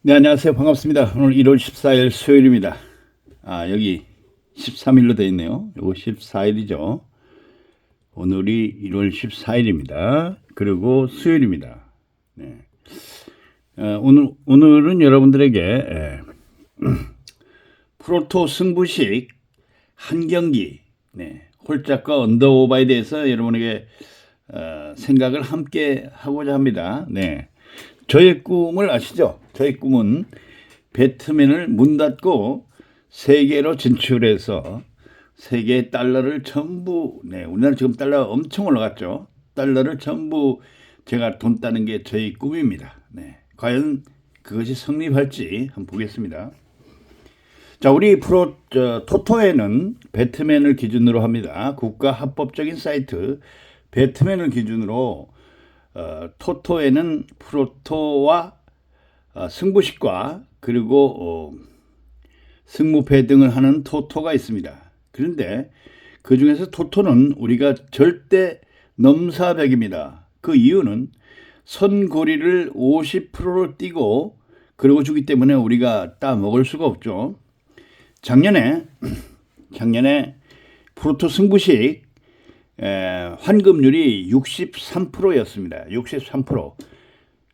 네, 안녕하세요. 반갑습니다. 오늘 1월 14일 수요일입니다. 여기 13일로 되어 있네요. 요거 14일이죠. 오늘이 1월 14일입니다. 그리고 수요일입니다. 네. 오늘은 여러분들에게 프로토 승부식 한 경기, 홀짝과 언더오버에 대해서 여러분에게 생각을 함께 하고자 합니다. 네. 저의 꿈을 아시죠? 저의 꿈은 배트맨을 문 닫고 세계로 진출해서 세계 달러를 전부, 우리나라 지금 달러 엄청 올라갔죠. 달러를 전부 제가 돈 따는 게 저의 꿈입니다. 과연 그것이 성립할지 한번 보겠습니다. 자, 우리 토토에는 배트맨을 기준으로 합니다. 국가 합법적인 사이트 배트맨을 기준으로 토토에는 프로토와 승부식과 그리고 승무패 등을 하는 토토가 있습니다. 그런데 그 중에서 토토는 우리가 절대 넘사벽입니다. 그 이유는 선고리를 50%로 띄고 그러고 주기 때문에 우리가 따먹을 수가 없죠. 작년에 프로토 승부식 환급률이 63%였습니다. 63%.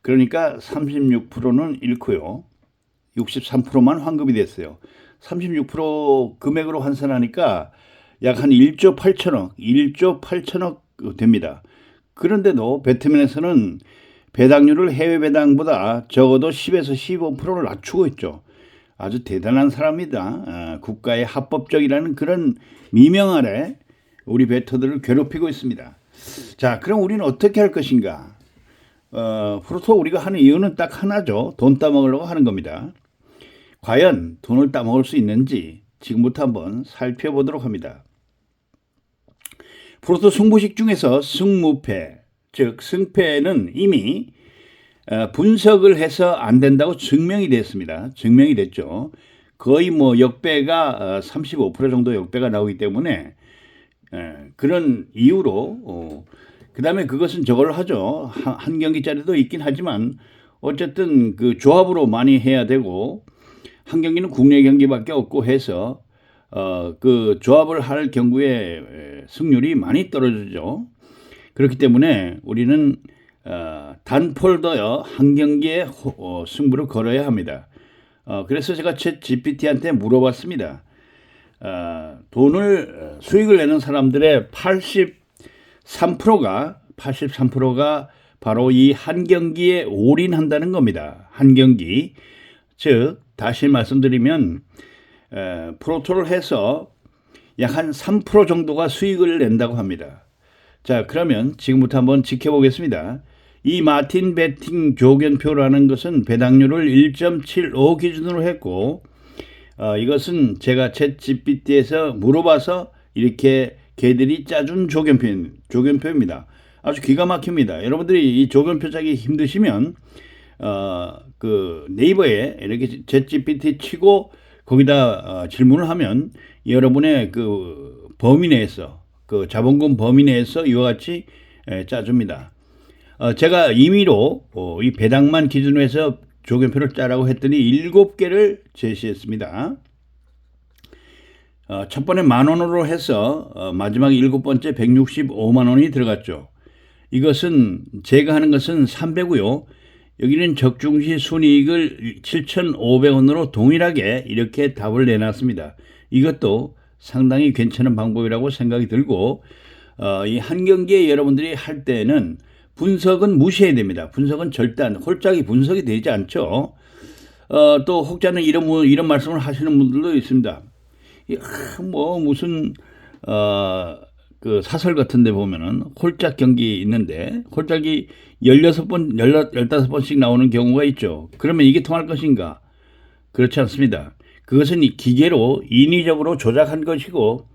그러니까 36%는 잃고요. 63%만 환급이 됐어요. 36% 금액으로 환산하니까 약 한 1조 8천억, 1조 8천억 됩니다. 그런데도 배트맨에서는 배당률을 해외 배당보다 적어도 10에서 15%를 낮추고 있죠. 아주 대단한 사람이다. 국가의 합법적이라는 그런 미명 아래 우리 배터들을 괴롭히고 있습니다. 자, 그럼 우리는 어떻게 할 것인가? 프로토 우리가 하는 이유는 딱 하나죠. 돈 따먹으려고 하는 겁니다. 과연 돈을 따먹을 수 있는지 지금부터 한번 살펴보도록 합니다. 프로토 승부식 중에서 승무패, 즉 승패는 이미 분석을 해서 안 된다고 증명이 됐습니다. 증명이 됐죠. 거의 뭐 역배가 35% 정도 역배가 나오기 때문에 그런 이유로 그 다음에 그것은 저걸 하죠. 한 경기짜리도 있긴 하지만 어쨌든 그 조합으로 많이 해야 되고 한 경기는 국내 경기밖에 없고 해서 그 조합을 할 경우에 승률이 많이 떨어지죠. 그렇기 때문에 우리는 단 폴더여 한 경기에 승부를 걸어야 합니다. 그래서 제가 챗 GPT한테 물어봤습니다. 수익을 내는 사람들의 83%가 바로 이 한 경기에 올인한다는 겁니다. 한 경기. 즉, 다시 말씀드리면, 프로토를 해서 약 한 3% 정도가 수익을 낸다고 합니다. 자, 그러면 지금부터 한번 지켜보겠습니다. 이 마틴 베팅 조견표라는 것은 배당률을 1.75 기준으로 했고, 이것은 제가 챗 GPT에서 물어봐서 이렇게 걔들이 짜준 조견표입니다. 아주 기가 막힙니다. 여러분들이 이 조견표 짜기 힘드시면 그 네이버에 이렇게 챗 GPT 치고 거기다 질문을 하면 여러분의 그 범위 내에서 그 자본금 범위 내에서 이와 같이 짜줍니다. 제가 임의로 이 배당만 기준으로 해서 조견표를 짜라고 했더니 7개를 제시했습니다. 첫 번에 10,000원으로 해서 마지막 7번째 165만원이 들어갔죠. 이것은 제가 하는 것은 3배고요. 여기는 적중시 순이익을 7,500원으로 동일하게 이렇게 답을 내놨습니다. 이것도 상당히 괜찮은 방법이라고 생각이 들고 이 한 경기에 여러분들이 할 때는 분석은 무시해야 됩니다. 분석은 절대 홀짝이 분석이 되지 않죠. 또 혹자는 이런 말씀을 하시는 분들도 있습니다. 무슨 그 사설 같은데 보면은 홀짝 경기 있는데 홀짝이 16번, 15번씩 나오는 경우가 있죠. 그러면 이게 통할 것인가? 그렇지 않습니다. 그것은 기계로 인위적으로 조작한 것이고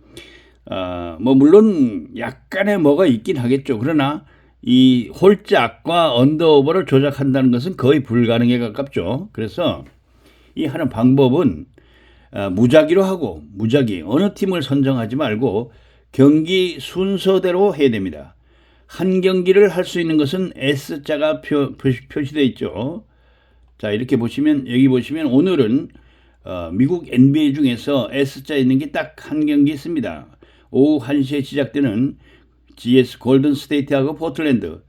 물론 약간의 뭐가 있긴 하겠죠. 그러나 이 홀짝과 언더오버를 조작한다는 것은 거의 불가능에 가깝죠. 그래서 이 하는 방법은 무작위로 하고 어느 팀을 선정하지 말고 경기 순서대로 해야 됩니다. 한 경기를 할 수 있는 것은 S자가 표시되어 있죠. 자, 이렇게 보시면, 여기 보시면 오늘은 미국 NBA 중에서 S자 있는 게 딱 한 경기 있습니다. 오후 1시에 시작되는 GS 골든 스테이트하고 포틀랜드.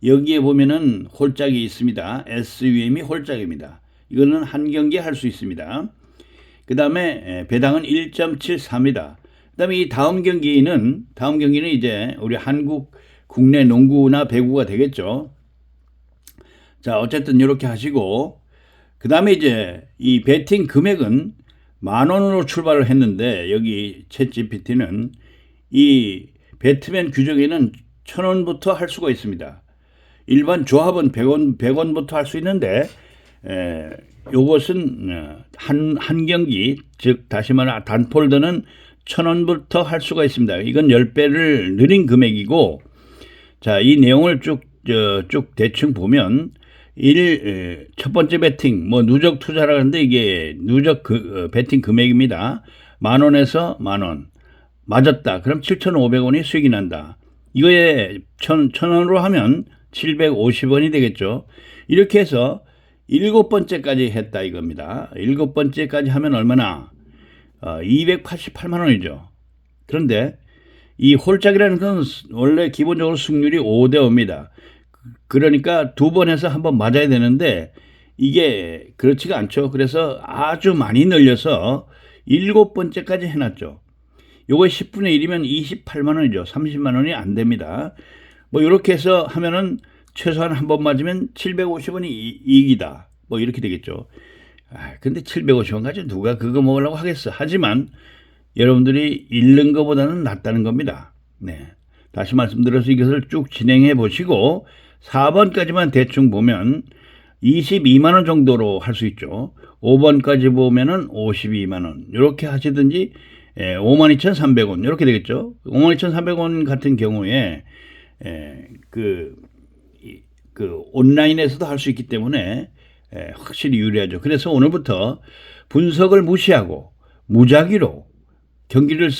여기에 보면은 홀짝이 있습니다. SUM이 홀짝입니다. 이거는 한 경기 할 수 있습니다. 그 다음에 배당은 1.74입니다. 그 다음에 이 다음 경기는 이제 우리 한국 국내 농구나 배구가 되겠죠. 자, 어쨌든 이렇게 하시고, 그 다음에 이제 이 베팅 금액은 10,000원으로 출발을 했는데, 여기 챗GPT는 이 배트맨 규정에는 1,000원부터 할 수가 있습니다. 일반 조합은 100원부터 할 수 있는데, 요것은 한 경기, 즉 다시 말해 단폴더는 1,000원부터 할 수가 있습니다. 이건 10배를 늘린 금액이고, 자, 이 내용을 쭉 대충 보면 첫 번째 배팅, 뭐 누적 투자라 하는데 이게 누적 배팅 금액입니다. 10,000원에서 10,000원. 맞았다. 그럼 7,500원이 수익이 난다. 이거에 1,000원으로 하면 750원이 되겠죠. 이렇게 해서 7번째까지 했다 이겁니다. 7번째까지 하면 얼마나? 288만 원이죠. 그런데 이 홀짝이라는 건 원래 기본적으로 승률이 5대 5입니다. 그러니까 두 번 해서 한 번 맞아야 되는데 이게 그렇지가 않죠. 그래서 아주 많이 늘려서 7번째까지 해놨죠. 요거 10분의 1이면 28만 원이죠. 30만 원이 안 됩니다. 뭐 이렇게 해서 하면은 최소한 한 번 맞으면 750원이 이익이다. 뭐 이렇게 되겠죠. 근데 750원 가지고 누가 그거 먹으려고 하겠어. 하지만 여러분들이 잃는 것보다는 낫다는 겁니다. 네. 다시 말씀드려서 이것을 쭉 진행해 보시고 4번까지만 대충 보면 22만 원 정도로 할 수 있죠. 5번까지 보면은 52만 원. 이렇게 하시든지 52,300원 이렇게 되겠죠. 52,300원 같은 경우에 그 온라인에서도 할 수 있기 때문에 확실히 유리하죠. 그래서 오늘부터 분석을 무시하고 무작위로 경기를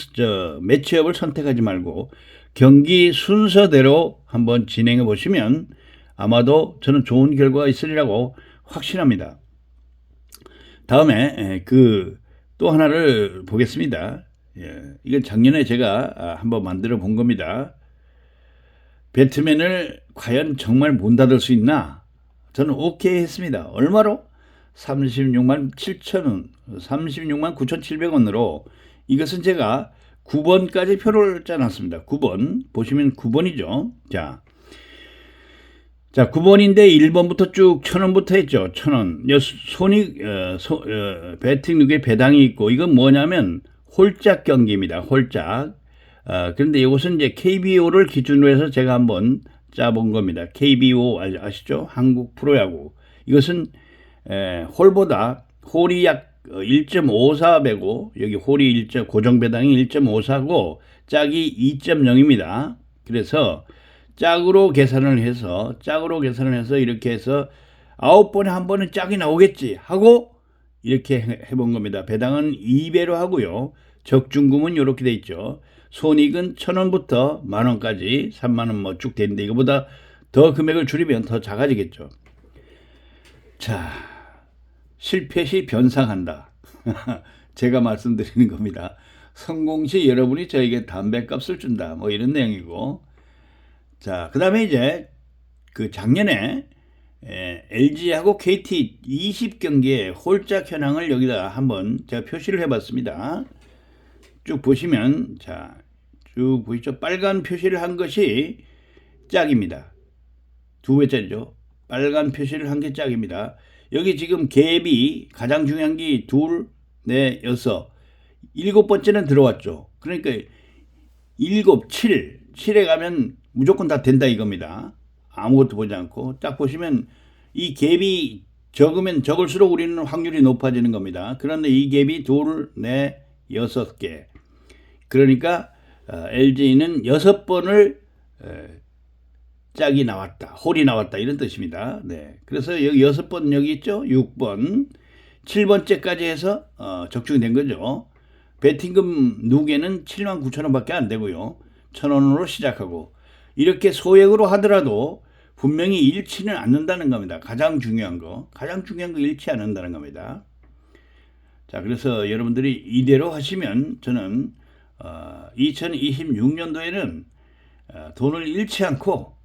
매치업을 선택하지 말고 경기 순서대로 한번 진행해 보시면 아마도 저는 좋은 결과가 있으리라고 확신합니다. 다음에 또 하나를 보겠습니다. 이건 작년에 제가 한번 만들어 본 겁니다. 배트맨을 과연 정말 문 닫을 수 있나? 저는 오케이 했습니다. 얼마로? 36만 7천원, 36만 9,700원으로 이것은 제가 9번까지 표를 짜놨습니다. 9번. 보시면 9번이죠. 자, 9번인데 1번부터 쭉 1,000원부터 했죠. 1,000원. 배팅 누계 배당이 있고, 이건 뭐냐면 홀짝 경기입니다. 홀짝. 그런데 이것은 이제 KBO를 기준으로 해서 제가 한번 짜본 겁니다. KBO 아시죠? 한국 프로야구. 이것은 홀보다 홀이 약 1.54 배고 여기 홀이 고정 배당이 1.54고 짝이 2.0입니다. 그래서 짝으로 계산을 해서 이렇게 해서 9번에 한 번은 짝이 나오겠지 하고 이렇게 해본 겁니다. 배당은 2배로 하고요. 적중금은 이렇게 돼 있죠. 손익은 1,000원부터 10,000원까지 30,000원 뭐 쭉 되는데 이거보다 더 금액을 줄이면 더 작아지겠죠. 자, 실패 시 변상한다. 제가 말씀드리는 겁니다. 성공 시 여러분이 저에게 담배값을 준다. 뭐 이런 내용이고. 자, 그 다음에 이제 그 작년에 LG하고 KT 20경기의 홀짝 현황을 여기다 한번 제가 표시를 해봤습니다. 쭉 보시면, 자, 쭉 보시죠. 빨간 표시를 한 것이 짝입니다. 2배짜리죠. 빨간 표시를 한 게 짝입니다. 여기 지금 갭이 가장 중요한 게 2, 4, 6, 7번째는 들어왔죠. 그러니까 7, 7에 가면 무조건 다 된다 이겁니다. 아무것도 보지 않고 딱 보시면 이 갭이 적으면 적을수록 우리는 확률이 높아지는 겁니다. 그런데 이 갭이 2, 4, 6개. 그러니까 LG는 6번을 짝이 나왔다, 홀이 나왔다 이런 뜻입니다. 네, 그래서 여기 6번 여기 있죠. 6번, 7번째까지 해서 적중이 된 거죠. 배팅금 누계는 79,000원밖에 안 되고요. 1,000원으로 시작하고 이렇게 소액으로 하더라도 분명히 잃지는 않는다는 겁니다. 가장 중요한 거 잃지 않는다는 겁니다. 자, 그래서 여러분들이 이대로 하시면 저는 2026년도에는 돈을 잃지 않고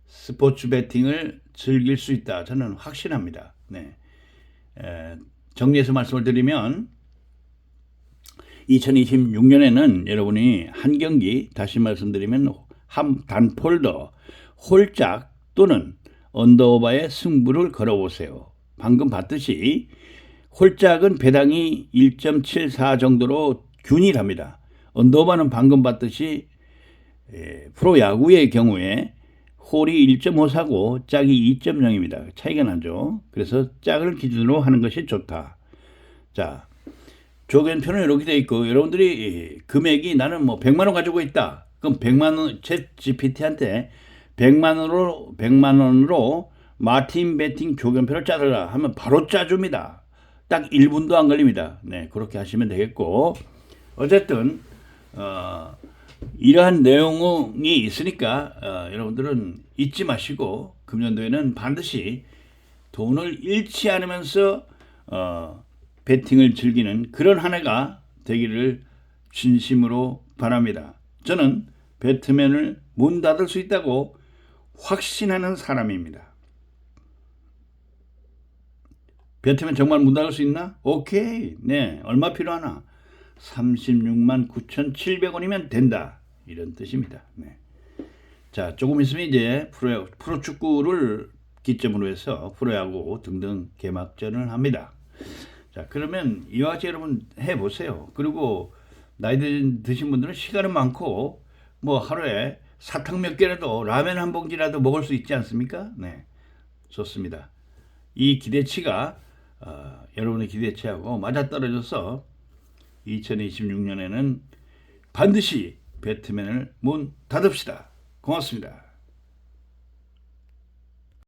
스포츠 베팅을 즐길 수 있다. 저는 확신합니다. 정리해서 말씀을 드리면 2026년에는 여러분이 한 경기, 다시 말씀드리면 단 폴더, 홀짝 또는 언더오버의 승부를 걸어보세요. 방금 봤듯이 홀짝은 배당이 1.74 정도로 균일합니다. 언더오버는 방금 봤듯이 프로야구의 경우에 홀이 1.54고 짝이 2.0입니다. 차이가 나죠. 그래서 짝을 기준으로 하는 것이 좋다. 자, 조견표는 이렇게 되어 있고, 여러분들이 금액이 나는 뭐 100만 원 가지고 있다. 그럼 100만 원, 챗GPT한테 100만 원으로 마틴 베팅 조견표를 짜달라 하면 바로 짜줍니다. 딱 1분도 안 걸립니다. 그렇게 하시면 되겠고, 어쨌든 이러한 내용이 있으니까 여러분들은 잊지 마시고 금년도에는 반드시 돈을 잃지 않으면서 베팅을 즐기는 그런 한 해가 되기를 진심으로 바랍니다. 저는 배트맨을 문 닫을 수 있다고 확신하는 사람입니다. 배트맨 정말 문 닫을 수 있나? 오케이. 얼마 필요하나? 36만 9,700원이면 된다. 이런 뜻입니다. 자, 조금 있으면 이제 프로축구를 기점으로 해서 프로야구 등등 개막전을 합니다. 자, 그러면 이와 같이 여러분 해보세요. 그리고 나이 드신 분들은 시간은 많고 뭐 하루에 사탕 몇 개라도 라면 한 봉지라도 먹을 수 있지 않습니까? 좋습니다. 이 기대치가 여러분의 기대치하고 맞아떨어져서 2026년에는 반드시 배트맨을 문 닫읍시다. 고맙습니다.